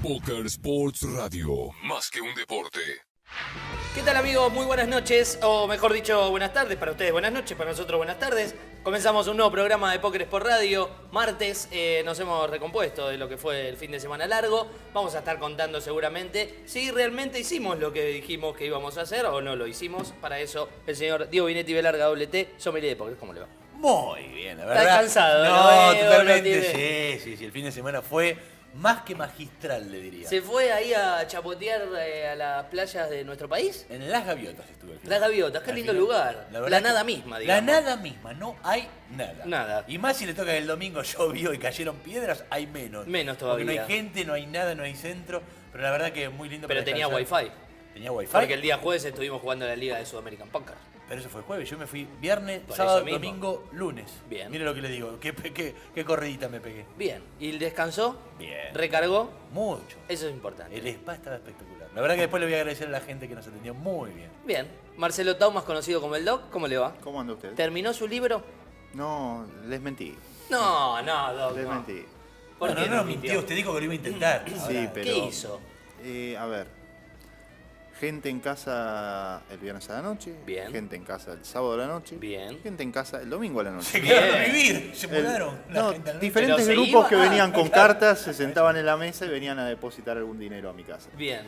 Poker Sports Radio, más que un deporte. ¿Qué tal, amigos? Muy buenas noches, o mejor dicho, buenas tardes. Para ustedes buenas noches, para nosotros buenas tardes. Comenzamos un nuevo programa de Poker Sport Radio. Martes nos hemos recompuesto de lo que fue el fin de semana largo. Vamos a estar contando seguramente si realmente hicimos lo que dijimos que íbamos a hacer o no lo hicimos. Para eso, el señor Diego Vinetti Velarga, WT, sommelier de Poker. ¿Cómo le va? Muy bien, la verdad. Está cansado, no, ¿no? Totalmente, sí. El fin de semana fue más que magistral, le diría. ¿Se fue ahí a chapotear a las playas de nuestro país? En Las Gaviotas estuve. al final. Las Gaviotas, qué Al lindo final, lugar. La nada misma, digamos. La nada misma, no hay nada. Nada. Y más si le toca que el domingo llovió y cayeron piedras, hay menos. Menos todavía. Porque no hay gente, no hay nada, no hay centro. Pero la verdad que es muy lindo Pero para tenía descansar. wifi. Tenía wifi. Porque el día jueves estuvimos jugando en la Liga de Sudamerican Poker. Pero eso fue jueves, yo me fui viernes, Por sábado, eso mismo. domingo, lunes. Bien. Mire lo que le digo, qué corridita me pegué. Bien. ¿Y descansó? Bien. ¿Recargó? Mucho. Eso es importante. El spa estaba espectacular. La verdad que después le voy a agradecer a la gente que nos atendió muy bien. Bien. Marcelo Tau, más conocido como el Doc, ¿cómo le va? ¿Cómo anda usted? ¿Terminó su libro? No, les mentí. No, Doc. Les no. mentí. ¿Por qué no, mintió? mintió. Usted dijo que lo iba a intentar. Sí, Ahora, pero... ¿Qué hizo? A ver. Gente en casa el viernes a la noche. Bien. Gente en casa el sábado a la noche. Bien. Gente en casa el domingo a la Se noche. quedaron a Bien. vivir, se El- mudaron. la no, gente al norte. diferentes Pero se grupos iba- que venían con claro. cartas, se sentaban en la mesa y venían a depositar algún dinero a mi casa. Bien.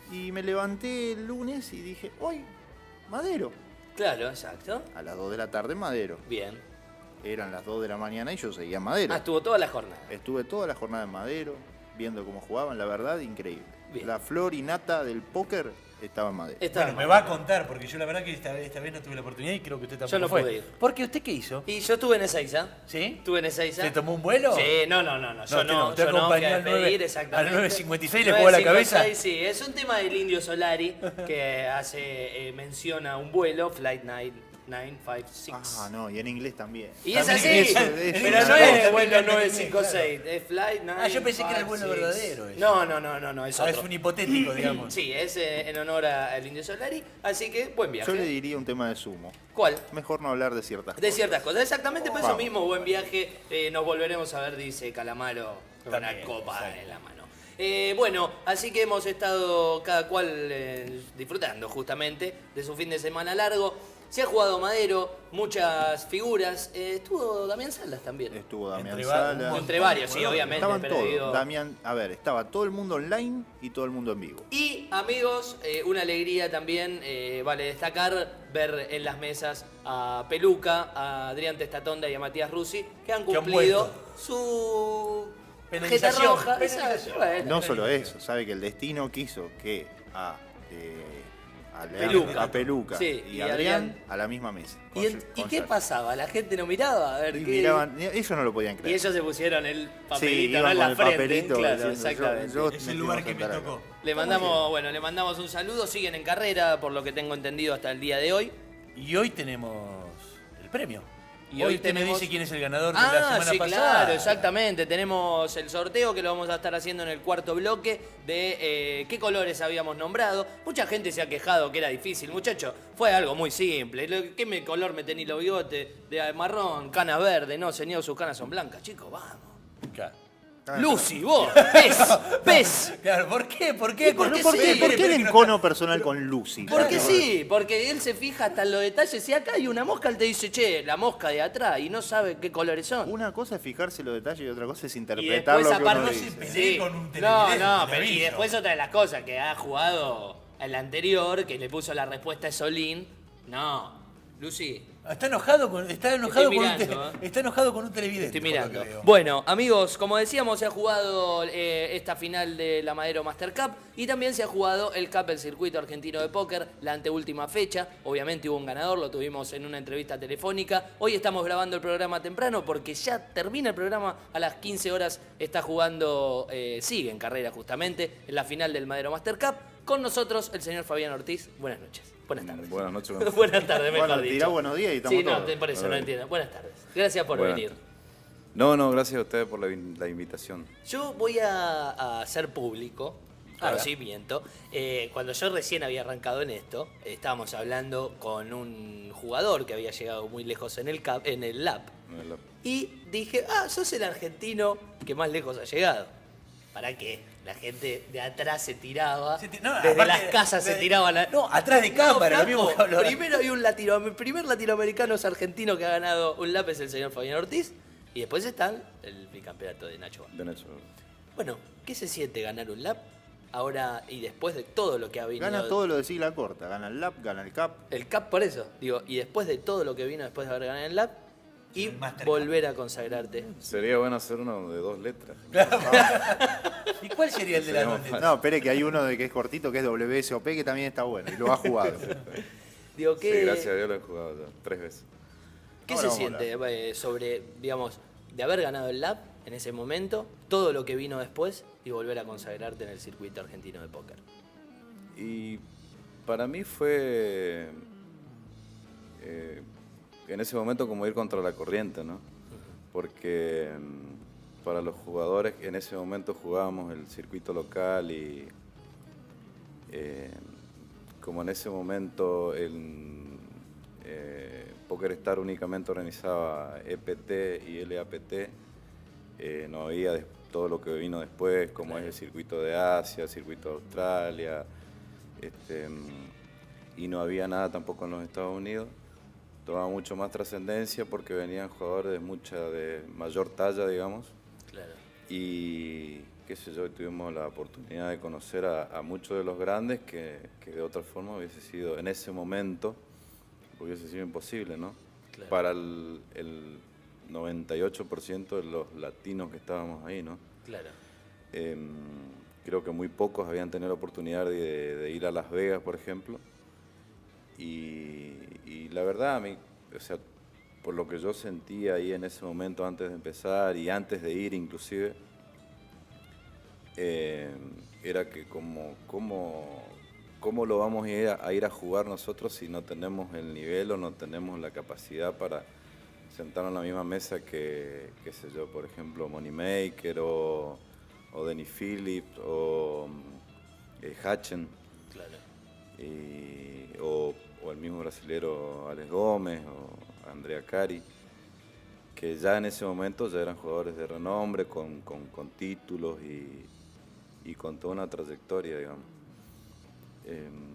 Y me levanté el lunes y dije, hoy, Madero. Claro, exacto. A las 2 de la tarde, Madero. Bien. Eran las 2 de la mañana y yo seguía en Madero. Ah, estuvo toda la jornada. Estuve toda la jornada en Madero, viendo cómo jugaban, la verdad, increíble. Bien. La flor y nata del póker estaba en Madero. Estaba Bueno, me va a contar, porque yo la verdad que esta vez no tuve la oportunidad y creo que usted tampoco Yo no fue. pude ir. Porque usted qué hizo? Y yo estuve en Ezeiza. ¿Sí? Estuve en Ezeiza. ¿Se tomó un vuelo? Sí, no. Yo usted no. usted Yo no, acompañó que al pedir 9, exactamente. al 9.56 y le jugó a la cabeza. 9.56, sí, es un tema del Indio Solari que hace mención a un vuelo, Flight 956. Ah, no, y en inglés también. Y es También así, eso, pero eso, no es eso, vuelo también, 956, es Flight 956. Ah, yo pensé que era el vuelo verdadero ese. No, es Ah, otro. es un hipotético, digamos. Sí, es en honor al Indio Solari, así que buen viaje. Yo le diría un tema de sumo. ¿Cuál? Mejor no hablar de ciertas De cosas. ciertas cosas, exactamente por eso Vamos. mismo, buen viaje, nos volveremos a ver, dice Calamaro, con una También, copa exacto. en la mano. Bueno, así que hemos estado cada cual disfrutando justamente de su fin de semana largo. Se ha jugado Madero, muchas figuras. Estuvo Damián Salas también. Estuvo Damián Entre Salas. Entre varios, sí, obviamente. Estaban pero todos. digo- Damián, a ver, estaba todo el mundo online y todo el mundo en vivo. Y amigos, una alegría también, vale destacar, ver en las mesas a Peluca, a Adrián Testatonda y a Matías Russi, que han Que han cumplido vuelto. su Penalización, tarjeta roja. penalización. Exacto, bueno. No solo eso, sabe que el destino quiso que a Peluca. a Peluca Sí, y y Adrián Adrián. a la misma mesa. ¿Y, con y qué Sergio. pasaba? ¿La gente no miraba? A ver, Y ¿qué? miraban, ellos no lo podían Y creer. ellos se pusieron el Sí, papelito, ¿no? iban En con la el frente, papelito claro, diciendo, exactamente. yo- Es me el lugar quiero que me sentar acá. tocó. Le mandamos un saludo, siguen en carrera, por lo que tengo entendido hasta el día de hoy. Y hoy tenemos el premio. Y Y hoy hoy usted me tenemos- dice quién es el ganador de la semana sí, pasada. claro, exactamente. Tenemos el sorteo que lo vamos a estar haciendo en el cuarto bloque de qué colores habíamos nombrado. Mucha gente se ha quejado que era difícil. Muchacho, fue algo muy simple. ¿Qué color me tenía los bigotes? De marrón, canas verde. No, señor, sus canas son blancas. Chicos, vamos. Claro. Lucy, vos, pez. Claro, ¿por qué? ¿Por qué? ¿Y por qué ¿Por sí? qué, por qué Pero el que no- encono personal con Lucy? Porque sí, porque él se fija hasta en los detalles. Si acá hay una mosca, él te dice, che, la mosca de atrás, y no sabe qué colores son. Una cosa es fijarse los detalles y otra cosa es Y interpretar después lo que uno aparte dice. peleé sí. con un No, televidente, no, te pero y aviso. después otra de las cosas que ha jugado el anterior, que le puso la respuesta a Solín. No, Lucy, Está enojado con mirando, está enojado con un televidente. estoy por lo mirando. que veo. Bueno, amigos, como decíamos, se ha jugado esta final de la Madero Master Cup y también se ha jugado el Cup, el circuito argentino de póker, la anteúltima fecha. Obviamente hubo un ganador, lo tuvimos en una entrevista telefónica. Hoy estamos grabando el programa temprano porque ya termina el programa a las 15 horas. Está jugando, sigue en carrera justamente, en la final del Madero Master Cup. Con nosotros el señor Fabián Ortiz. Buenas noches. Buenas tardes. Buenas noches. Buenas tardes, mejor Bueno, dicho. tirá buenos días y estamos Sí, no, todos. por eso A no ver. entiendo. Buenas tardes. Gracias por Buenas. venir. No, gracias a ustedes por la invitación. Yo voy a hacer público, conocimiento. Cuando yo recién había arrancado en esto, estábamos hablando con un jugador que había llegado muy lejos en el LAP. Y dije, sos el argentino que más lejos ha llegado. ¿Para qué? La gente de atrás se tiraba. No, desde aparte las casas se tiraban. No, atrás de cámara, lo mismo que habló. Primero hay el primer latinoamericano es argentino que ha ganado un lap es el señor Fabián Ortiz. Y después están el bicampeonato de Nacho Banfield. De Nacho. Bueno, ¿qué se siente ganar un lap? Ahora y después de todo lo que ha venido. Gana todo lo de sigla corta. Gana el lap, gana el cap. El Cup por eso, digo, y después de todo lo que vino después de haber ganado el Lap y El Master volver a consagrarte. Sería bueno hacer uno de 2 letras. ¿Y cuál sería el de la Sería más noche? No, espere que hay uno de que es cortito, que es WSOP, que también está bueno. Y lo ha jugado. Digo, Sí, ¿qué, gracias a Dios lo he jugado ya 3 veces. ¿qué Ahora se vamos a siente sobre, digamos, de haber ganado el Lap en ese momento, todo lo que vino después y volver a consagrarte en el circuito argentino de póker? Y para mí fue en ese momento como ir contra la corriente, ¿no? Porque para los jugadores en ese momento jugábamos el circuito local y como en ese momento el PokerStars únicamente organizaba EPT y LAPT, no había todo lo que vino después, como es el circuito de Asia, el circuito de Australia, y no había nada tampoco en los Estados Unidos. Tomaba mucho más trascendencia porque venían jugadores de mayor talla, digamos, Claro. y qué sé yo, tuvimos la oportunidad de conocer a muchos de los grandes que de otra forma hubiese sido, en ese momento, hubiese sido imposible, ¿no? Claro. Para el 98% de los latinos que estábamos ahí, ¿no? Claro. Creo que muy pocos habían tenido la oportunidad de ir a Las Vegas, por ejemplo. Y la verdad, a mí, o sea, por lo que yo sentía ahí en ese momento antes de empezar y antes de ir inclusive, era que cómo lo vamos a ir a jugar nosotros si no tenemos el nivel o no tenemos la capacidad para sentarnos en la misma mesa que, qué sé yo, por ejemplo, Moneymaker o Denny Phillips o Hatchen Claro. o el mismo brasilero Alex Gómez o Andrea Cari, que ya en ese momento ya eran jugadores de renombre, con títulos y con toda una trayectoria, digamos.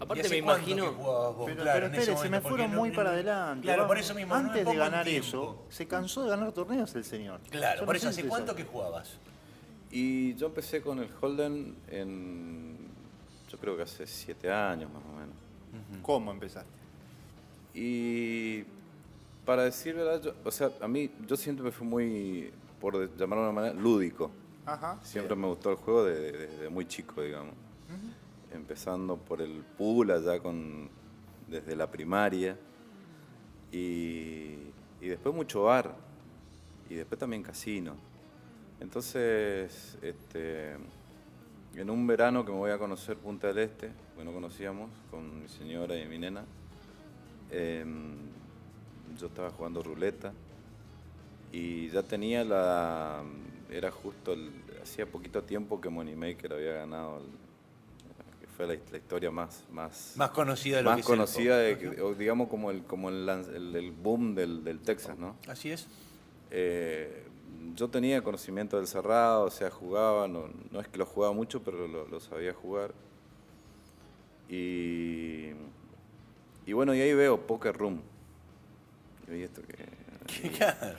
Aparte ¿Y hace me cuánto imagino. que jugabas vos? Pero, Claro, pero en ese espere, se me momento, fueron porque muy no- para adelante. Claro, Vamos. por eso mismo. no Antes de pongo el ganar tiempo. eso, se cansó de ganar torneos el señor. Claro, Yo por no eso, sé ¿hace si cuánto que jugabas? Y yo empecé con el Holden yo creo que hace 7 años más o menos. ¿Cómo empezaste? Y para decir verdad, o sea, a mí, yo siempre me fui muy, por llamarlo de una manera, lúdico. Ajá. Siempre me gustó el juego desde muy chico, digamos. Empezando por el pool allá desde la primaria. Y después mucho bar. Y después también casino. Entonces, en un verano que me voy a conocer Punta del Este, que no conocíamos, con mi señora y mi nena, yo estaba jugando ruleta y ya tenía era justo, hacía poquito tiempo que Moneymaker había ganado, que fue la historia más Más conocida de lo que es el conocida, poker. o digamos como el boom del Texas, ¿no? Así es. Yo tenía conocimiento del cerrado, o sea, jugaba, no es que lo jugaba mucho, pero lo sabía jugar. Y bueno, y ahí veo Poker Room. Y esto Claro.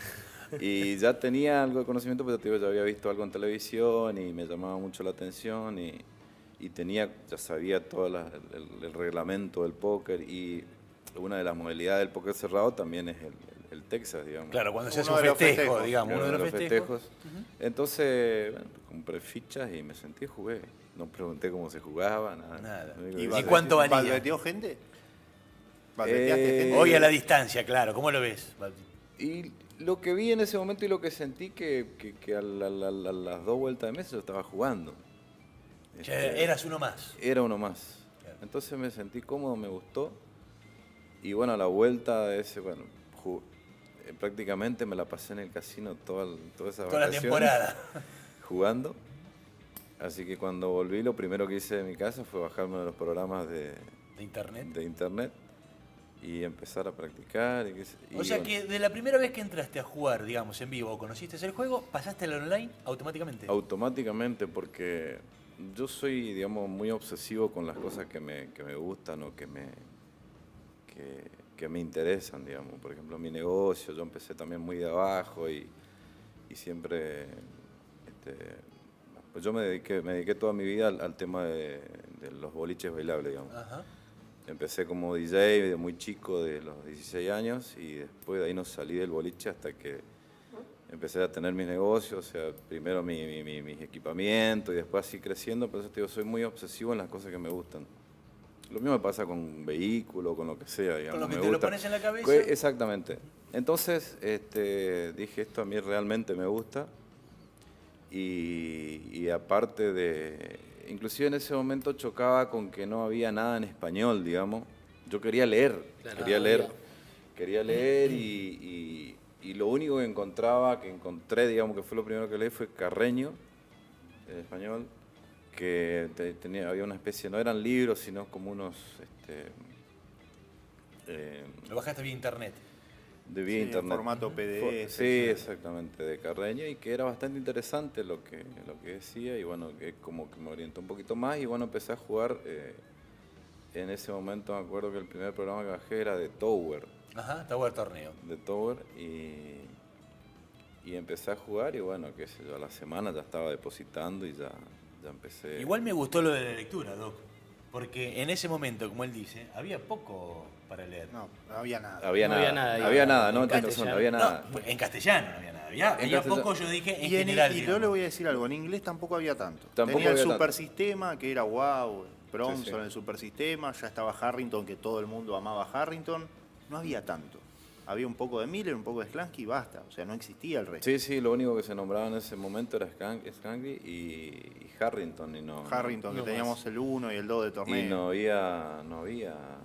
y ya tenía algo de conocimiento, pero te digo, ya había visto algo en televisión y me llamaba mucho la atención y ya sabía todo el reglamento del póker, y una de las modalidades del póker cerrado también es el Texas, digamos. Claro, cuando se hace Uno un de los festejo, festejos. digamos, uno de los festejos. Entonces, bueno, compré fichas y me sentí y jugué. No pregunté cómo se jugaba, nada. Nada. Lo único ¿Y que hice- cuánto valía? ¿Balbeteó gente? ¿Balbeteaste gente? Hoy a la distancia, claro, ¿cómo lo ves? Y lo que vi en ese momento y lo que sentí que a las 2 vueltas de mesa yo estaba jugando. Eras uno más. Era uno más. Claro. Entonces me sentí cómodo, me gustó. Y bueno, a la vuelta de ese, bueno, prácticamente me la pasé en el casino toda esa Toda la vacación, temporada. jugando. Así que cuando volví, lo primero que hice de mi casa fue bajarme de los programas De internet. de internet y empezar a practicar. O sea que de la primera vez que entraste a jugar, digamos, en vivo, o conociste el juego, pasaste al online automáticamente. Automáticamente, porque yo soy, digamos, muy obsesivo con las cosas que me gustan o que me interesan, digamos. Por ejemplo, mi negocio, yo empecé también muy de abajo y siempre, pues yo me dediqué toda mi vida al tema de los boliches bailables, digamos. Ajá. Empecé como DJ de muy chico, de los 16 años, y después de ahí no salí del boliche hasta que empecé a tener mis negocios, o sea, primero mis equipamientos y después así creciendo, por eso te digo, soy muy obsesivo en las cosas que me gustan. Lo mismo me pasa con vehículos, con lo que sea, digamos. Con lo que me te lo gusta. pones en la cabeza. Exactamente. Entonces, dije, esto a mí realmente me gusta, y aparte de... Inclusive en ese momento chocaba con que no había nada en español, digamos. Yo quería leer, Claro, quería leer y lo único que encontré, digamos, que fue lo primero que leí fue Carreño, en español, que había una especie, no eran libros, sino como unos... Lo bajaste vía internet. de vía Sí, internet. en formato PDF. Sí, exactamente, de Carreño, y que era bastante interesante lo que decía, y bueno, que como que me orientó un poquito más, y bueno, empecé a jugar. En ese momento me acuerdo que el primer programa que bajé era de Tower, Ajá, Tower Torneo. y empecé a jugar, y bueno, qué sé yo, a la semana ya estaba depositando y ya empecé. Igual me gustó lo de la lectura, Doc. Porque en ese momento, como él dice, había poco para leer. No, no había nada. Había No había nada ahí. nada, En no, tenés razón, castellano. había nada. No, en castellano no había nada. Había castellano. poco, yo dije, en Y general. yo digamos. le voy a decir algo, en inglés tampoco había tanto. Tampoco Tenía el había tanto. Supersistema, que era wow, Bronson Sí, sí. en el Supersistema, ya estaba Harrington, que todo el mundo amaba Harrington. No había tanto. Había un poco de Miller, un poco de Sklansky y basta. O sea, no existía el resto. Sí, lo único que se nombraba en ese momento era Skanky y Harrington, y no... Harrington, no que teníamos el 1 y el 2 de torneo. Y no había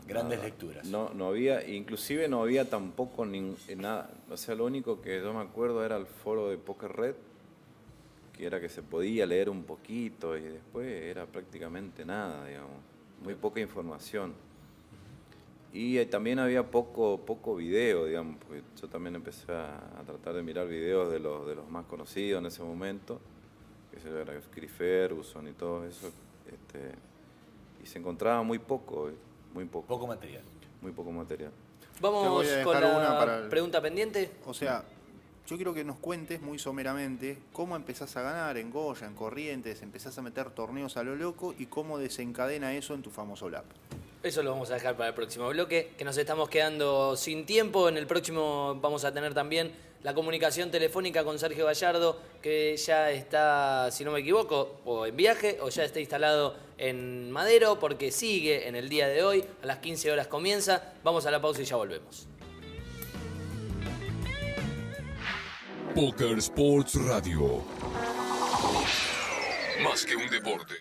Grandes nada. lecturas. No había, inclusive no había tampoco nada. O sea, lo único que yo me acuerdo era el foro de Poker Red, que era que se podía leer un poquito, y después era prácticamente nada, digamos. Muy poca información. Y también había poco video, digamos, porque yo también empecé a tratar de mirar videos de los más conocidos en ese momento, que se era Chris Ferguson y todo eso, y se encontraba muy poco, muy poco. Poco material. Muy poco material. Te Vamos voy a con dejar una la para el- pregunta pendiente. O sea, yo quiero que nos cuentes muy someramente cómo empezás a ganar en Goya, en Corrientes, empezás a meter torneos a lo loco y cómo desencadena eso en tu famoso lap. Eso lo vamos a dejar para el próximo bloque, que nos estamos quedando sin tiempo. En el próximo vamos a tener también la comunicación telefónica con Sergio Gallardo, que ya está, si no me equivoco, o en viaje o ya está instalado en Madero, porque sigue en el día de hoy. A las 15 horas comienza. Vamos a la pausa y ya volvemos. Poker Sports Radio. Más que un deporte.